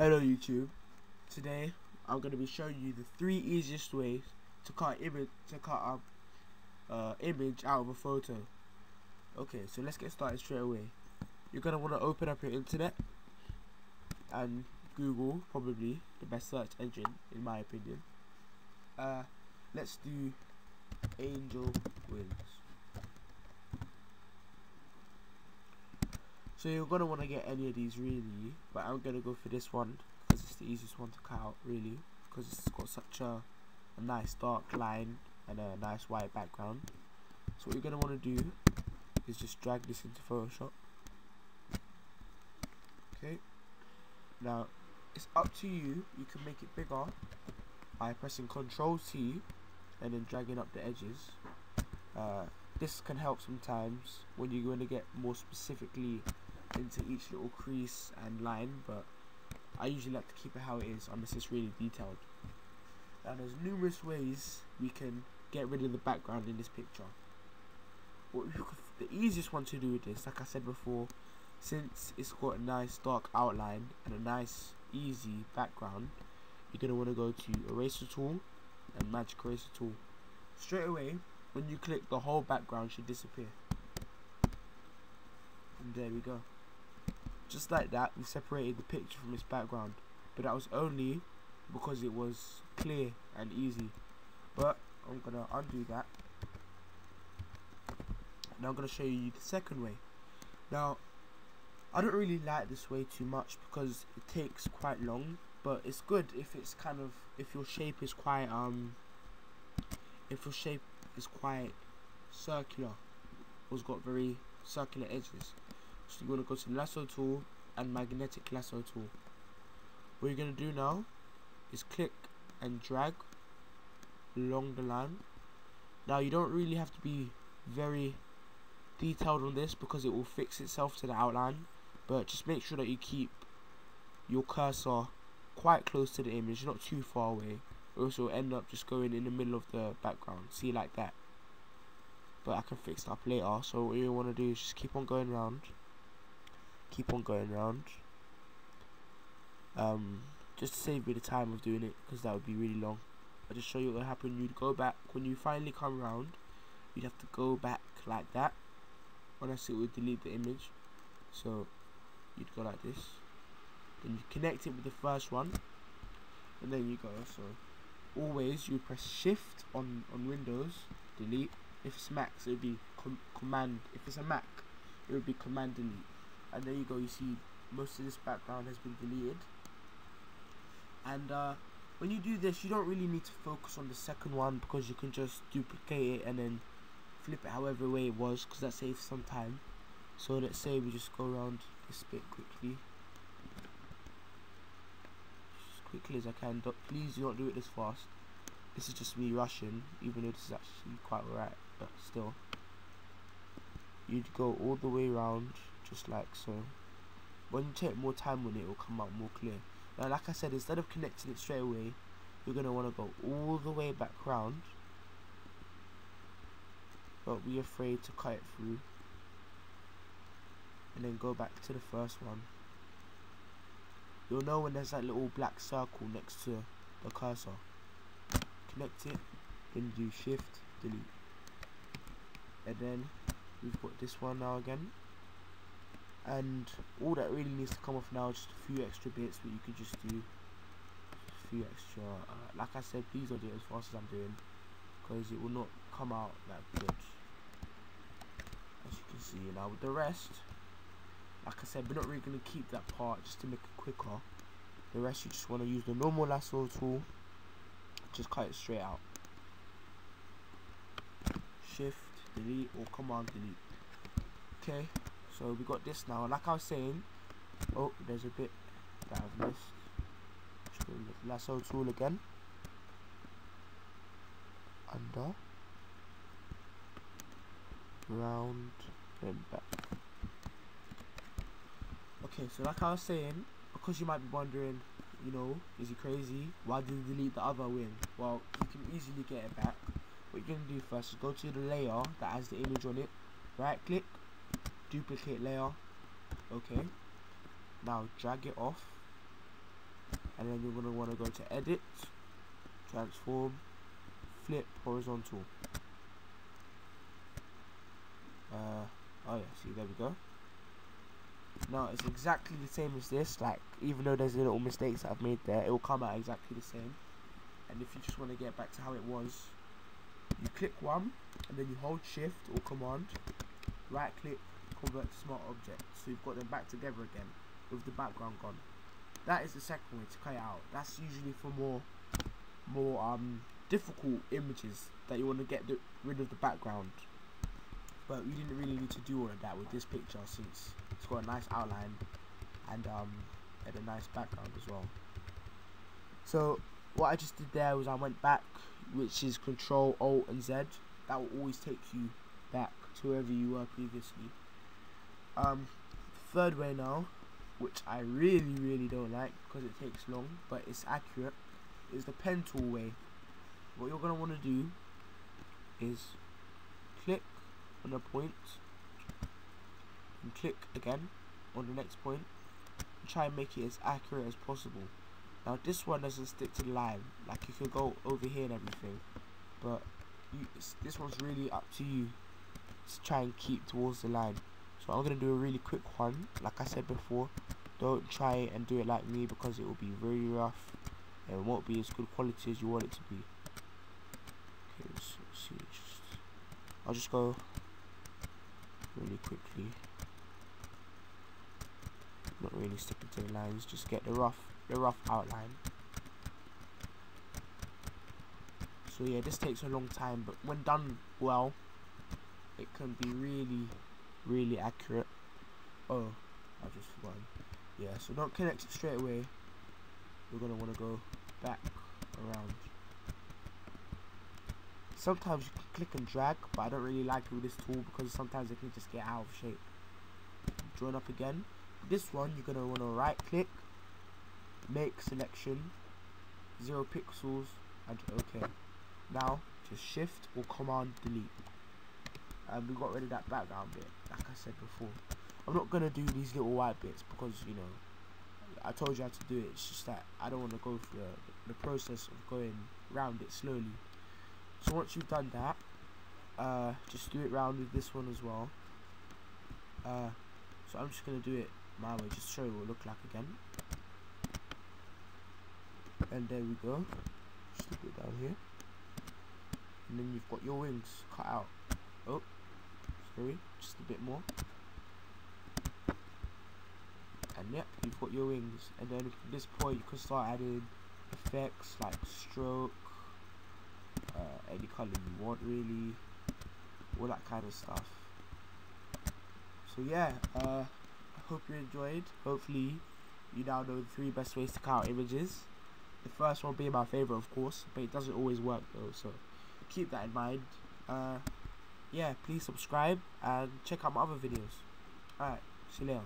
Hello YouTube. Today I'm going to be showing you the 3 easiest ways to cut a image out of a photo. Okay, so let's get started straight away. You're going to want to open up your internet and Google, probably the best search engine in my opinion. Let's do angel wings. So you're going to want to get any of these really, but I'm going to go for this one because it's the easiest one to cut out really, because it's got such a nice dark line and a nice white background. So what you're going to want to do is just drag this into Photoshop. Okay, now it's up to you. You can make it bigger by pressing Ctrl T and then dragging up the edges. This can help sometimes when you're going to get more specifically into each little crease and line, but I usually like to keep it how it is unless it's really detailed. Now there's numerous ways we can get rid of the background in this picture. The easiest one to do with this, like I said before, since it's got a nice dark outline and a nice easy background, you're going to want to go to eraser tool and magic eraser tool. Straight away when you click, the whole background should disappear. And there we go. Just like that, we separated the picture from its background, but that was only because it was clear and easy. But I'm gonna undo that. Now I'm gonna show you the second way. Now I don't really like this way too much because it takes quite long, but it's good if it's if your shape is quite circular, or it's got very circular edges. So you're going to go to lasso tool and magnetic lasso tool. What you're going to do now is click and drag along the line. Now you don't really have to be very detailed on this because it will fix itself to the outline, but just make sure that you keep your cursor quite close to the image, not too far away, or else you'll end up just going in the middle of the background. See, like that. But I can fix that up later. So what you want to do is just keep on going around, just to save me the time of doing it, because that would be really long. I'll just show you what will happen. You'd go back when you finally come around. You'd have to go back like that. When I say it would delete the image, so you'd go like this, then you connect it with the first one, and then you go. So always you press Shift on Windows, delete. If it's Mac, so it would be Command. If it's a Mac, it would be Command delete. And there you go. You see most of this background has been deleted. And when you do this, you don't really need to focus on the second one, because you can just duplicate it and then flip it however way it was, because that saves some time. So let's say we just go around this bit quickly, as quickly as I can. Please do not do it this fast. This is just me rushing, even though this is actually quite alright, but still. You'd go all the way around, just like so. When you take more time on it, it will come out more clear. Now, like I said, instead of connecting it straight away, you're going to want to go all the way back round. Don't be afraid to cut it through. And then go back to the first one. You'll know when there's that little black circle next to the cursor. Connect it, then do Shift, delete. And then we've got this one now again. And all that really needs to come off now is just a few extra bits, but you could just do a few extra. Like I said, please don't do it as fast as I'm doing, because it will not come out that good. As you can see now with the rest, like I said, we're not really going to keep that part just to make it quicker. The rest you just want to use the normal lasso tool, just cut it straight out. Shift, delete, or Command delete. Okay, so we got this now. Like I was saying, oh, there's a bit that I've missed. Just go with the lasso tool again. Under, round, then back. Okay, so like I was saying, because you might be wondering, you know, is he crazy? Why did he delete the other wing? Well, you can easily get it back. What you're going to do first is go to the layer that has the image on it, right click, duplicate layer, okay, now drag it off and then you're going to want to go to edit, transform, flip horizontal. Oh yeah, see, there we go. Now it's exactly the same as this, like even though there's little mistakes that I've made there, it will come out exactly the same. And if you just want to get back to how it was, you click one and then you hold shift or command, right click, convert to smart object. So you've got them back together again with the background gone. That is the second way to cut it out. That's usually for more difficult images that you want to get rid of the background. But we didn't really need to do all of that with this picture, since it's got a nice outline and a nice background as well. So what I just did there was I went back, which is Control Alt and Z. That will always take you back to wherever you were previously. Third way now, which I really don't like because it takes long but it's accurate, is the pen tool way. What you're going to want to do is click on a point and click again on the next point and try and make it as accurate as possible. Now this one doesn't stick to the line, like you could go over here and everything, but this one's really up to you to try and keep towards the line. So I'm going to do a really quick one. Like I said before, don't try and do it like me because it will be very rough and it won't be as good quality as you want it to be. Okay, let's see, I'll just go really quickly, not really sticking to the lines, just get the rough outline. So yeah, this takes a long time, but when done well, it can be really accurate. Oh, I just forgotten. Yeah, so don't connect it straight away. You're gonna want to go back around. Sometimes you can click and drag, but I don't really like it with this tool because sometimes it can just get out of shape. Join up again. This one you're gonna want to right click, make selection, 0 pixels, and OK. Now just shift or command delete. And we got rid of that background bit, like I said before. I'm not gonna do these little white bits because, you know, I told you how to do it. It's just that I don't want to go through the process of going round it slowly. So once you've done that, just do it round with this one as well. So I'm just gonna do it my way, just show you what it look like again. And there we go. Just stick it down here, and then you've got your wings cut out. Oh, sorry, just a bit more. And yep, you've got your wings. And then from this point you can start adding effects like stroke, any colour you want really, all that kind of stuff. So yeah, I hope you enjoyed. Hopefully you now know the 3 best ways to cut out images. The first one being my favourite, of course, but it doesn't always work though, so keep that in mind. Yeah, please subscribe and check out my other videos. Alright, see you later.